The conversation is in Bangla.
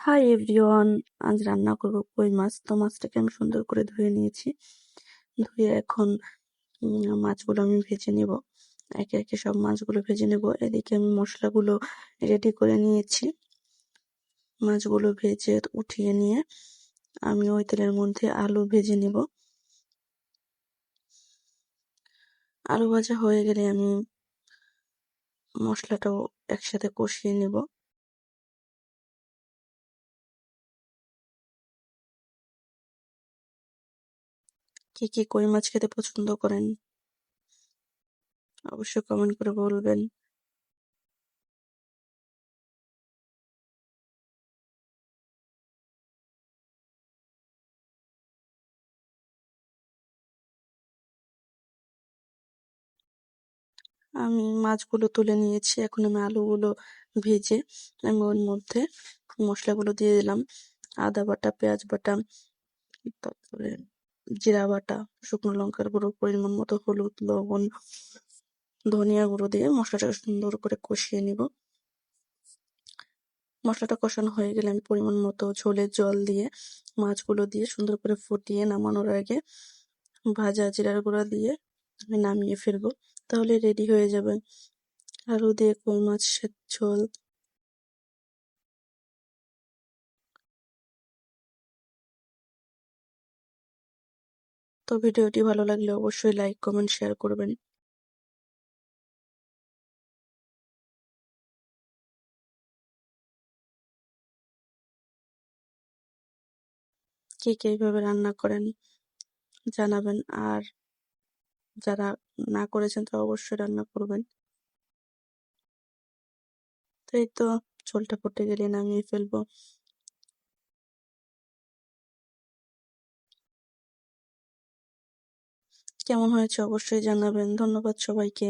হাই এভরিওয়ান, আজ রান্না করব কই মাছ। তো মাছটাকে আমি সুন্দর করে ধুয়ে নিয়েছি। ধুয়ে এখন মাছগুলো আমি ভেজে নেব। একে একে সব মাছগুলো ভেজে নেব। এদিকে আমি মশলাগুলো রেডি করে নিয়েছি। মাছগুলো ভেজে উঠিয়ে নিয়ে আমি ওই তেলের মধ্যে আলু ভেজে নেব। আলু ভাজা হয়ে গেলে আমি মশলাটাও একসাথে কষিয়ে নেব। কি কি কই মাছ খেতে পছন্দ করেন অবশ্যই কমেন্ট করে বলবেন। আমি মাছগুলো তুলে নিয়েছি। এখন আমি আলুগুলো ভেজে আমি ওর মধ্যে মশলাগুলো দিয়ে দিলাম। আদা বাটা, পেঁয়াজ বাটা, তারপরে জিরা বাটা, শুকনো লঙ্কার গুঁড়ো, পরিমাণ মতো হলুদ, লবণ, ধনিয়া গুঁড়ো দিয়ে মশলাটাকে সুন্দর করে কষিয়ে নিব। মশলাটা কষানো হয়ে গেলে আমি পরিমাণ মতো ঝোলের জল দিয়ে মাছগুলো দিয়ে সুন্দর করে ফুটিয়ে নামানোর আগে ভাজা জিরার গুঁড়া দিয়ে আমি নামিয়ে ফেলবো। তাহলে রেডি হয়ে যাবে আলু দিয়ে কই মাছের ঝোল। তো ভিডিওটি ভালো লাগলে অবশ্যই লাইক, কমেন্ট, শেয়ার করবেন। কে কে এইভাবে রান্না করেন জানাবেন। আর যারা না করেছেন তারা অবশ্যই রান্না করবেন। তো এই তো ঝোলটা ফুটে গেলে নামিয়ে ফেলবো। কেমন হয়েছে অবশ্যই জানাবেন। ধন্যবাদ সবাইকে।